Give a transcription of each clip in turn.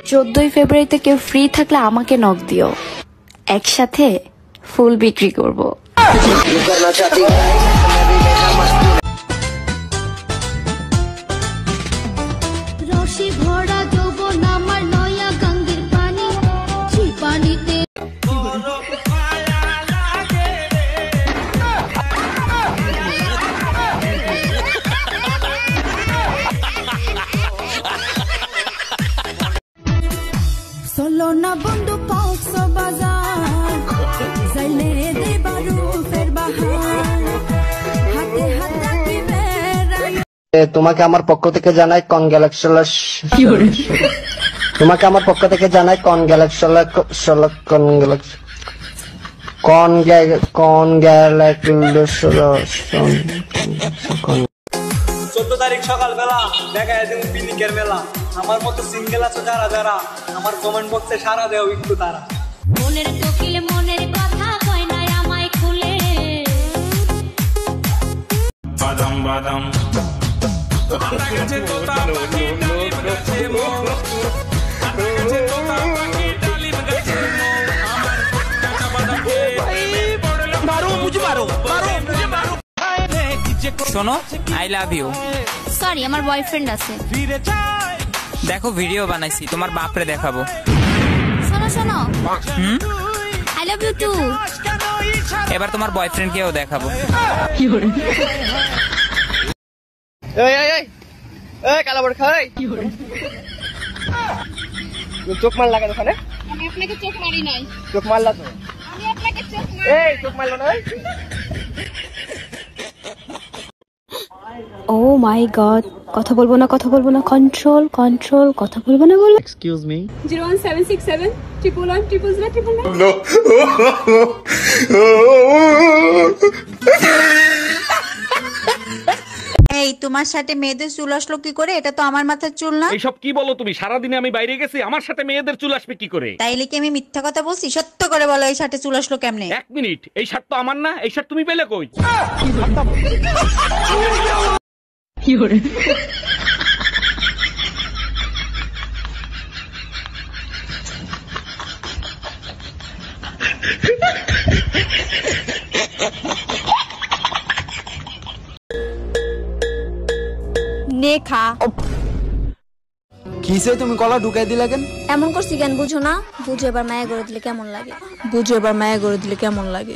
14 ফেব্রুয়ারিতে কেউ ফ্রি থাকলে আমাকে নক দিও, একসাথে ফুল বিক্রি করব। তোমাকে আমার পক্ষ থেকে জানাই তোমাকে আমার পক্ষ থেকে জানাই তারিখ সকালবেলা দেখা যায় পিকনিকের মেলা। আমার মতো সিঙ্গেল আছে যারা যারা, আমার কমেন্ট বক্সে সারা দেও একটু তারা। মনের কোকিল মনের কথা কয় না আমায় খুলে, বাদাম বাদাম শোনো, আই লাভ ইউ। সরি, আমার বয়ফ্রেন্ড আছে। দেখো ভিডিও বানাইছি, তোমার বাপরে দেখাবো। শোনো শোনো, আই লাভ ইউ টু। এবার তোমার বয়ফ্রেন্ড কেও দেখাবো। চোখ মারলা কেন ওখানে? আমি আপনাকে চোখ মারি নাই। চোখ মারলা তো? আমি আপনাকে চোখ মারি। এই চোখ মারলো না? ও মাই গড, কথা বলবো না, কথা বলবো না, কন্ট্রোল কন্ট্রোল, কথা বলবো না বলো। Excuse me, 01767 111 000 no. এই তোমার সাথে মেয়েদের চুল আসলো কি করে? এটা তো আমার মাথার চুল না। এইসব কি বলো তুমি? সারাদিনে আমি বাইরে গেছি, আমার সাথে মেয়েদের চুল আসবে কি করে? তাইলে কি আমি মিথ্যা কথা বলছি? সত্য করে বলো, এই সাথে চুল আসলো কেমনে? এক মিনিট, এই শার্ট তো আমার না, এই শার্ট তুমি পেলে কই? কি করে? নেখা কিসে তুমি গলা ঢুকাই দিলা কেন? এমন করছি কেন বুঝো না? বুঝো এবার মায়া করে দিলে কেমন লাগে? বুঝো এবার মায়া করে দিলে কেমন লাগে?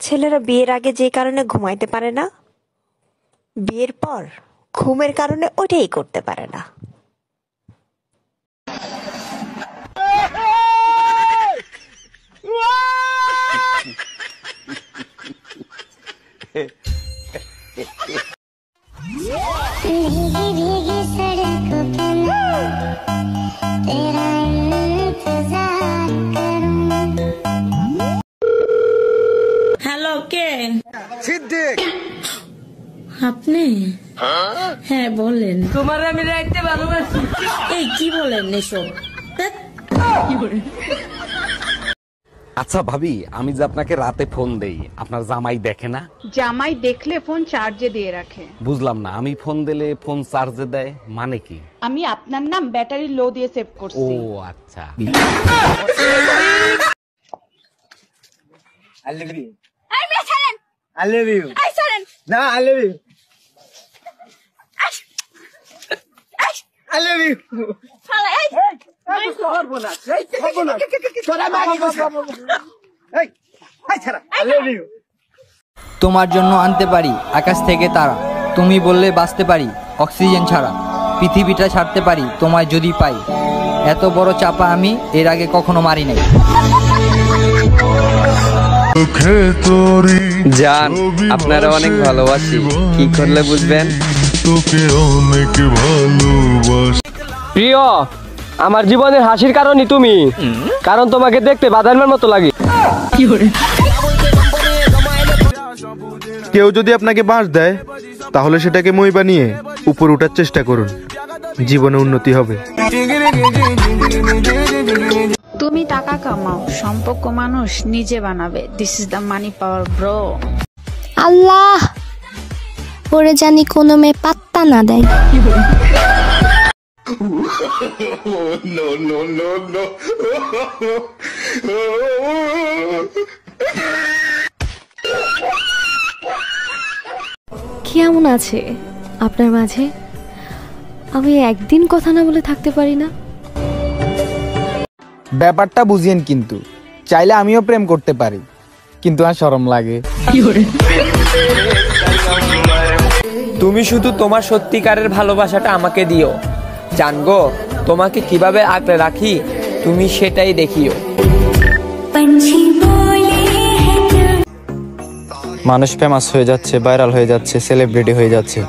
ছেলেরা বিয়ের আগে যে কারণে ঘুমাইতে পারে না, বিয়ের পর ঘুমের কারণে ওইটাই করতে পারে না। হ্যালো, কে? সিদ্দিক। আপনি? হ্যাঁ বলেন। তোমার আমি রাখতে ভালোবাসি। এই কি বলেন এসব? আচ্ছা ভাবি, আমি যে আপনাকে রাতে ফোন দেই, আপনার জামাই দেখে না? জামাই দেখলে ফোন চার্জে দিয়ে রাখে। বুঝলাম না, আমি ফোন দিলে ফোন চার্জে দেয় মানে কি? আমি আপনার নাম ব্যাটারি লো দিয়ে সেভ করছি। ও আচ্ছা। I love you. এই মেয়ে ছাড়েন। I love you. এই ছাড়েন। না, I love you. I love you. শালা এই তোমার জন্য আনতে পারি আকাশ থেকে তারা, তুমি বললে বাঁচতে পারি অক্সিজেন ছাড়া, পৃথিবীটা ছাড়তে পারি তোমায় যদি পাই, এত বড় চাপা আমি এর আগে কখনো মারি নাই। জান, আপনারা অনেক ভালোবাসি, কি করলে বুঝবেন? প্রিয়, আমার জীবনের হাসির কারণই তুমি, কারণ তোমাকে দেখতে বাদামের মতো লাগে। কেউ যদি আপনাকে বাঁশ দেয় তাহলে সেটাকে মই বানিয়ে উপর উঠার চেষ্টা করুন, জীবনে উন্নতি হবে। তুমি টাকা কামাও, সম্পর্ক মানুষ নিজে বানাবে। This is the money power bro. Allah, পরে জানি কোনো মেয়ে পাত্তা টানা দেয়। কেমন আছে আপনার মাঝে? আমি একদিন কথা না বলে থাকতে পারি না। ব্যাপারটা বুঝিয়েন, কিন্তু চাইলে আমিও প্রেম করতে পারি, কিন্তু আর শরম লাগে। তুমি শুধু তোমার সত্যিকারের ভালোবাসাটা আমাকে দিও, জানগো তোমাকে কিভাবে আগলে রাখি তুমি সেটাই দেখিও। মানুষ ফেমাস হয়ে যাচ্ছে, ভাইরাল হয়ে যাচ্ছে, সেলিব্রিটি হয়ে যাচ্ছে,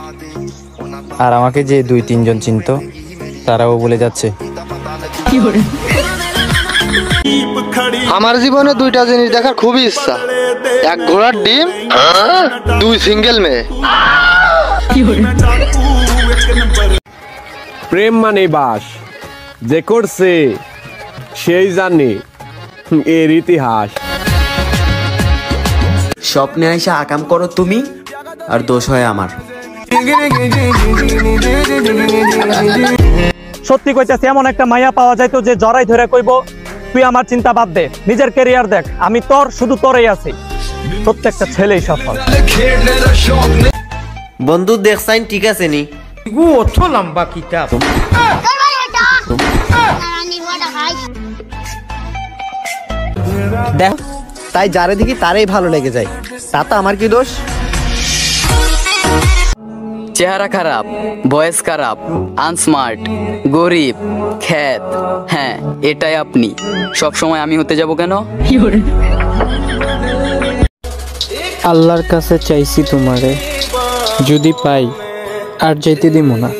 আর আমাকে যে 2-3 জন চিনতো তারাও বলে যাচ্ছে। আমার জীবনে 2টা জিনিস দেখার খুবই ইচ্ছা, এক ঘোড়ার ডিম, 2 সিঙ্গেল মেয়ে। প্রেম মানে বাস, যে করছে সেই জানে এর ইতিহাস। স্বপ্নে আইসা আকাম করো তুমি, আর দোষ হয় আমার। সত্যি কইতেছি, এমন একটা মাইয়া পাওয়া যাইতো যে জড়াই ধরে কইব তুই আমার চিন্তা বাদ দে, নিজের ক্যারিয়ার দেখ, আমি তোর শুধু তোরই আছি। প্রত্যেকটা ছেলেই সফল। বন্ধু দেখছাইন ঠিক আছে নি? অত লম্বা কিতাব। দেখ, তাই যারে দেখি তারই ভালো লেগে যায়, তাতে আমার কি দোষ? চেহারা খারাপ, ভয়েস খারাপ, আনস্মার্ট, গরিব, খ্যাত, হ্যাঁ এটাই আপনি। সব সময় আমি হতে যাব কেন? আল্লাহর কাছে চাইছি তোমারে, যদি পাই আর যাইতে দিব না।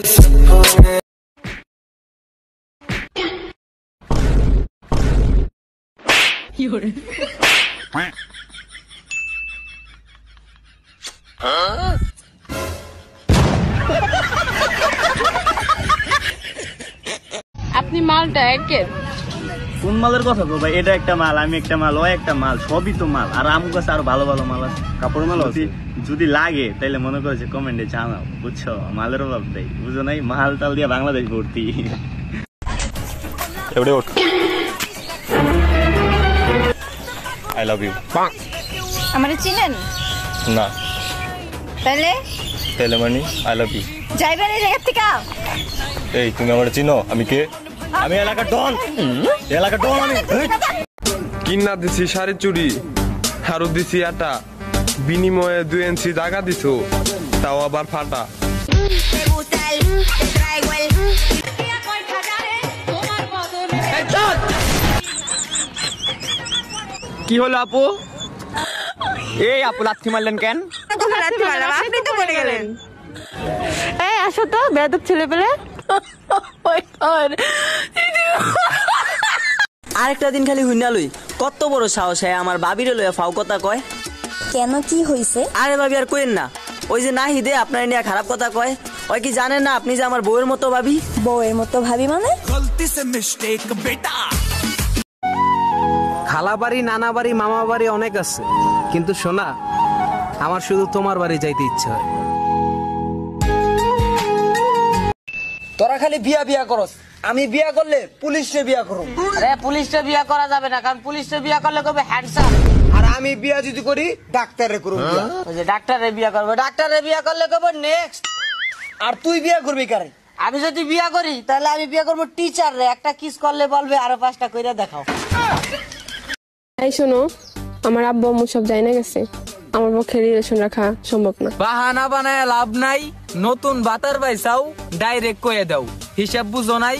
আপনি মালটা একের কোন মালের কথা গো ভাই? এটা একটা মাল, আমি একটা মাল, ও একটা মাল, সবই তো মাল। আর আমার কাছে আরো ভালো ভালো মাল আছে, কাপড় মাল আছে। যদি লাগে তাইলে মনে করেছে কমেন্টে জানাও, বুঝছো? মালের অভাব দেয়, বুঝো নাই? মাল টাল দিয়ে বাংলাদেশ ভর্তি। এবারে ওঠ। I love you. আমারে চিনেন না। তাইলে তাইলে মানে আই লাভ ইউ। যাইবেন এই জায়গা থেকে? এই তুমি আমার চিনো? আমি কে? আমি এলাকার ডন। এলাকার ডন আমি। কিনা দিছি শাড়ি চুড়ি, হারু দিছি আটা, বিনিময়ে 2 ইঞ্চি জায়গা দিছো, তাও আবার ফাটা। কি হলো আপু? এই আপু লাথি মারলেন কেন? আপনি তো বলে গেলেন। এই আসো তো বেয়াদব ছেলে পেলে। আরেকটা দিন খালি হুইনা লই, কত বড় সাহস হয় আমার বাবিরে লইয়া ফাও কথা কয়। কেন, কি হইছে? আরে ভাবি আর কইেন না, ওই যে নাহিদে আপনার নিয়ে খারাপ কথা কয়। ওই কি জানেন না আপনি যে আমার বউয়ের মতো ভাবি? বউয়ের মতো ভাবি মানে? খালা বাড়ি, নানা বাড়ি, মামা বাড়ি অনেক আছে, কিন্তু শোনা, আমার শুধু তোমার বাড়ি যাইতে ইচ্ছে হয়। তোরা খালি বিয়া বিয়া করস, আমি বিয়া করলে পুলিশে বিয়া করব। আরে পুলিশে বিয়া করা যাবে না, কারণ পুলিশে বিয়া করলে কবে হ্যান্ডসাম। আর আমি বিয়া যদি করি ডাক্তারে করব। ওই যে ডাক্তারে বিয়া করবে, ডাক্তারে বিয়া করলে কবে নেক্সট। আর তুই বিয়া করবি কারে? আমি যদি বিয়া করি তাহলে আমি বিয়া করব টিচার রে। একটা কিস করলে বলবে আরো 5টা কইরা দেখাও। এই শোনো, আমার আব্বু আম্মু সব জানা গেছে, আমার পক্ষে রিলেশন রাখা সম্ভব না। বাহানা বানায় লাভ নাই, নতুন বাতার বাইসাও ডাইরেক্ট কয়ে দাও, হিসাব বুঝো নাই।